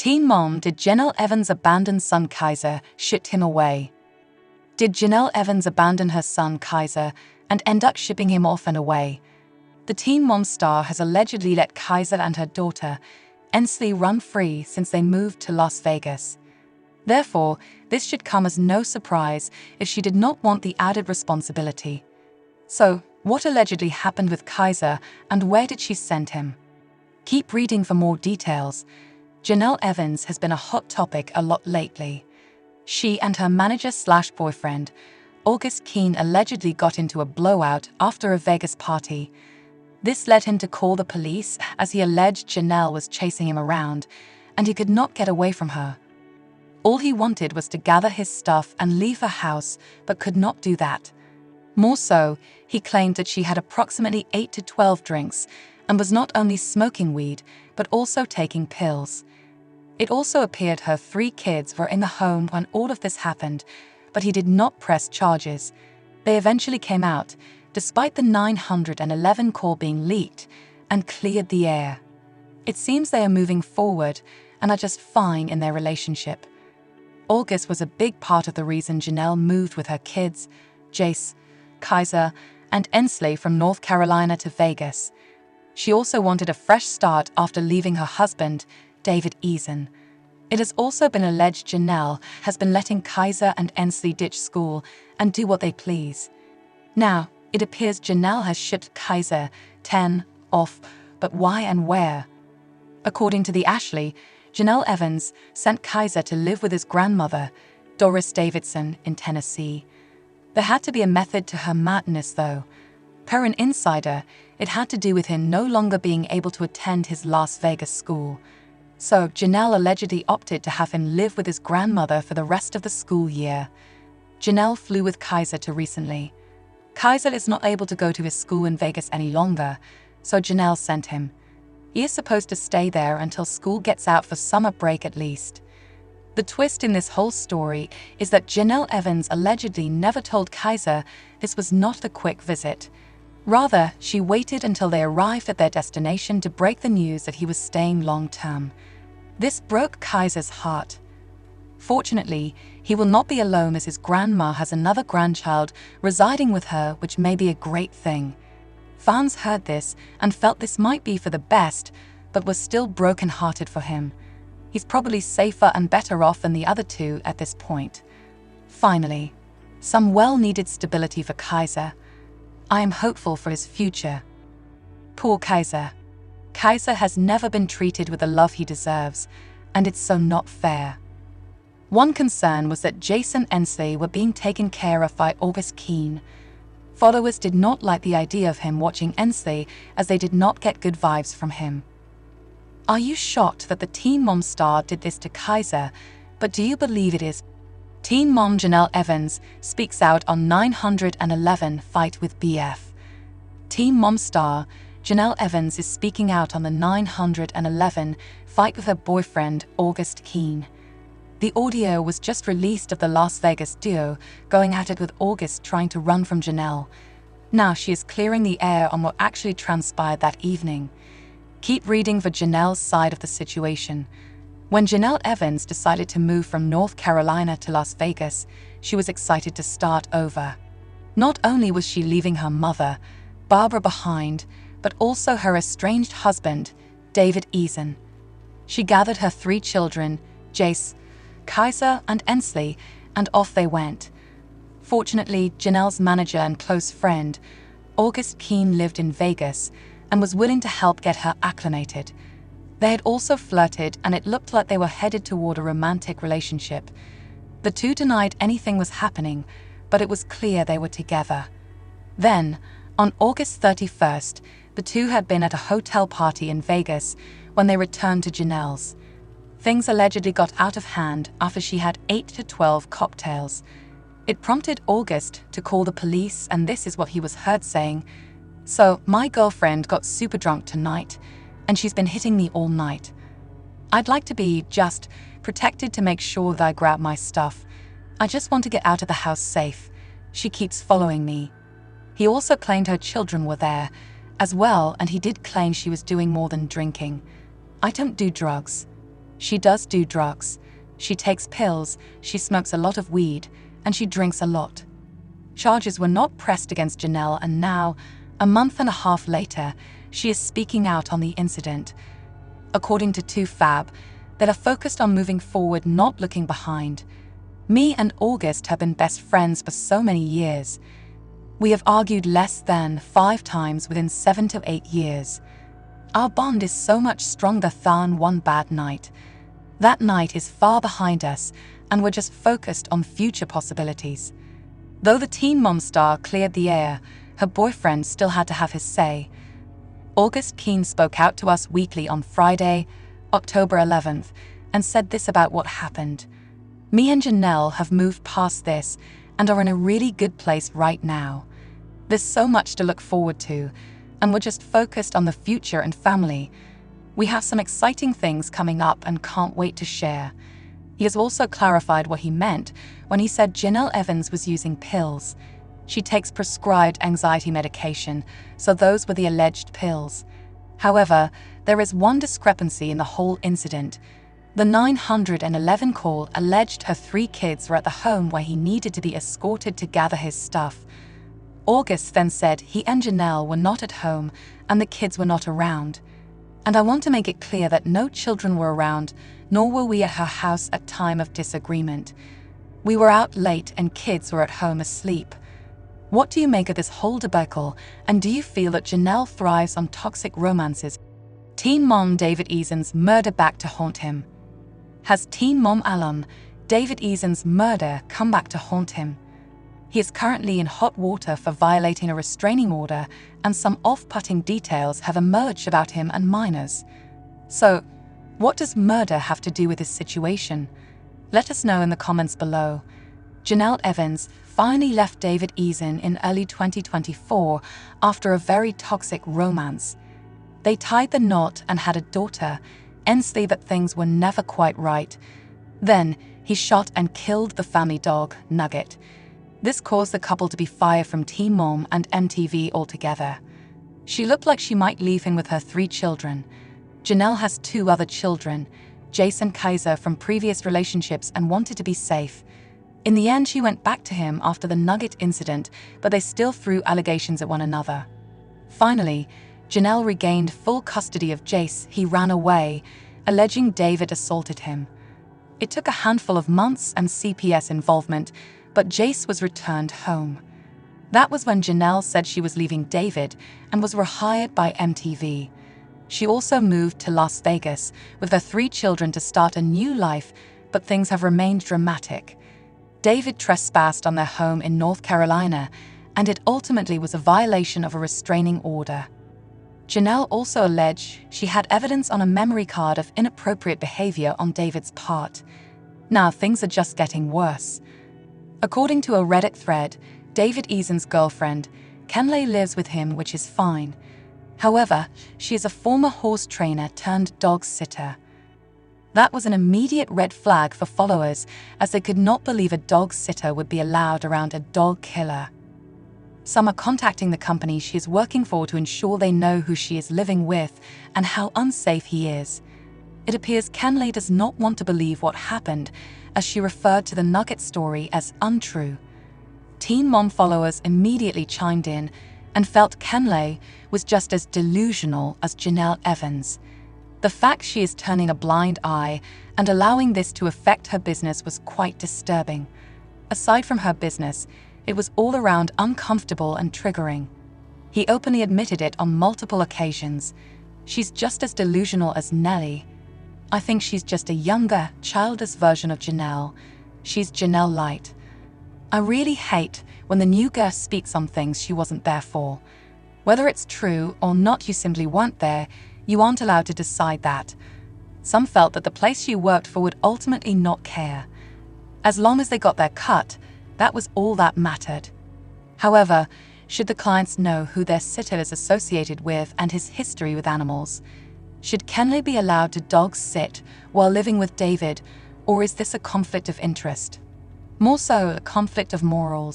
Teen mom, did Janelle Evans' abandon son Kaiser ship him away? Did Janelle Evans abandon her son Kaiser and end up shipping him off and away? The Teen Mom star has allegedly let Kaiser and her daughter, Ensley, run free since they moved to Las Vegas. Therefore, this should come as no surprise if she did not want the added responsibility. So, what allegedly happened with Kaiser and where did she send him? Keep reading for more details. Janelle Evans has been a hot topic a lot lately. She and her manager/boyfriend, August Keene, allegedly got into a blowout after a Vegas party. This led him to call the police as he alleged Janelle was chasing him around and he could not get away from her. All he wanted was to gather his stuff and leave her house, but could not do that. More so, he claimed that she had approximately 8 to 12 drinks and was not only smoking weed, but also taking pills. It also appeared her 3 kids were in the home when all of this happened, but he did not press charges. They eventually came out, despite the 911 call being leaked, and cleared the air. It seems they are moving forward and are just fine in their relationship. August was a big part of the reason Janelle moved with her kids, Jace, Kaiser, and Ensley, from North Carolina to Vegas. She also wanted a fresh start after leaving her husband, David Eason. It has also been alleged Janelle has been letting Kaiser and Ensley ditch school and do what they please. Now, it appears Janelle has shipped Kaiser 10 off, but why and where? According to the Ashley, Janelle Evans sent Kaiser to live with his grandmother, Doris Davidson, in Tennessee. There had to be a method to her madness, though. Per an insider, it had to do with him no longer being able to attend his Las Vegas school. So Janelle allegedly opted to have him live with his grandmother for the rest of the school year. Janelle flew with Kaiser to recently. Kaiser is not able to go to his school in Vegas any longer, so Janelle sent him. He is supposed to stay there until school gets out for summer break at least. The twist in this whole story is that Janelle Evans allegedly never told Kaiser this was not a quick visit. Rather, she waited until they arrived at their destination to break the news that he was staying long-term. This broke Kaiser's heart. Fortunately, he will not be alone as his grandma has another grandchild residing with her, which may be a great thing. Fans heard this and felt this might be for the best, but was still broken-hearted for him. He's probably safer and better off than the other two at this point. Finally, some well-needed stability for Kaiser. I am hopeful for his future. Poor Kaiser. Kaiser has never been treated with the love he deserves, and it's so not fair. One concern was that Jace and Ensley were being taken care of by August Keene. Followers did not like the idea of him watching Ensley, as they did not get good vibes from him. Are you shocked that the Teen Mom star did this to Kaiser, but do you believe it is? Teen Mom Janelle Evans speaks out on 911 fight with BF. Teen Mom star Janelle Evans is speaking out on the 911 fight with her boyfriend, August Keene. The audio was just released of the Las Vegas duo going at it, with August trying to run from Janelle. Now she is clearing the air on what actually transpired that evening. Keep reading for Janelle's side of the situation. When Janelle Evans decided to move from North Carolina to Las Vegas, she was excited to start over. Not only was she leaving her mother, Barbara, behind, but also her estranged husband, David Eason. She gathered her 3 children, Jace, Kaiser, and Ensley, and off they went. Fortunately, Janelle's manager and close friend, August Keene, lived in Vegas and was willing to help get her acclimated. They had also flirted, and it looked like they were headed toward a romantic relationship. The two denied anything was happening, but it was clear they were together. Then, on August 31st, the two had been at a hotel party in Vegas when they returned to Janelle's. Things allegedly got out of hand after she had 8 to 12 cocktails. It prompted August to call the police, and this is what he was heard saying: "So, my girlfriend got super drunk tonight, and she's been hitting me all night. I'd like to be just protected to make sure that I grab my stuff. I just want to get out of the house safe. She keeps following me." He also claimed her children were there as well, and he did claim she was doing more than drinking. "I don't do drugs." She does do drugs. She takes pills, she smokes a lot of weed, and she drinks a lot. Charges were not pressed against Janelle, and now, a month and a half later, she is speaking out on the incident. According to 2Fab, that are focused on moving forward, not looking behind. Me and August have been best friends for so many years. We have argued less than 5 times within 7 to 8 years. Our bond is so much stronger than one bad night. That night is far behind us, and we're just focused on future possibilities. Though the Teen Mom star cleared the air, her boyfriend still had to have his say. August Keene spoke out to Us Weekly on Friday, October 11th, and said this about what happened. Me and Janelle have moved past this and are in a really good place right now. There's so much to look forward to, and we're just focused on the future and family. We have some exciting things coming up and can't wait to share. He has also clarified what he meant when he said Janelle Evans was using pills. She takes prescribed anxiety medication, so those were the alleged pills. However, there is one discrepancy in the whole incident. The 911 call alleged her 3 kids were at the home where he needed to be escorted to gather his stuff. August then said he and Janelle were not at home and the kids were not around. And I want to make it clear that no children were around, nor were we at her house at time of disagreement. We were out late and kids were at home asleep. What do you make of this whole debacle, and do you feel that Janelle thrives on toxic romances? Teen Mom David Eason's murder back to haunt him. Has Teen Mom alum David Eason's murder come back to haunt him? He is currently in hot water for violating a restraining order, and some off-putting details have emerged about him and minors. So, what does murder have to do with this situation? Let us know in the comments below. Janelle Evans finally left David Eason in early 2024 after a very toxic romance. They tied the knot and had a daughter, endlessly, but things were never quite right. Then, he shot and killed the family dog, Nugget. This caused the couple to be fired from Teen Mom and MTV altogether. She looked like she might leave him with her 3 children. Janelle has 2 other children, Jace and Kaiser, from previous relationships, and wanted to be safe. In the end, she went back to him after the Nugget incident, but they still threw allegations at one another. Finally, Janelle regained full custody of Jace. He ran away, alleging David assaulted him. It took a handful of months and CPS involvement, but Jace was returned home. That was when Janelle said she was leaving David and was rehired by MTV. She also moved to Las Vegas with her 3 children to start a new life, but things have remained dramatic. David trespassed on their home in North Carolina, and it ultimately was a violation of a restraining order. Janelle also alleged she had evidence on a memory card of inappropriate behavior on David's part. Now things are just getting worse. According to a Reddit thread, David Eason's girlfriend, Kenley, lives with him, which is fine. However, she is a former horse trainer turned dog sitter. That was an immediate red flag for followers, as they could not believe a dog sitter would be allowed around a dog killer. Some are contacting the company she is working for to ensure they know who she is living with and how unsafe he is. It appears Kenley does not want to believe what happened, as she referred to the Nugget story as untrue. Teen Mom followers immediately chimed in and felt Kenley was just as delusional as Janelle Evans. The fact she is turning a blind eye and allowing this to affect her business was quite disturbing. Aside from her business, it was all around uncomfortable and triggering. He openly admitted it on multiple occasions. She's just as delusional as Nelly. I think she's just a younger, childish version of Janelle. She's Janelle light. I really hate when the new girl speaks on things she wasn't there for. Whether it's true or not, you simply weren't there. You aren't allowed to decide that. Some felt that the place you worked for would ultimately not care. As long as they got their cut, that was all that mattered. However, should the clients know who their sitter is associated with and his history with animals? Should Kenley be allowed to dog sit while living with David, or is this a conflict of interest? More so, a conflict of morals.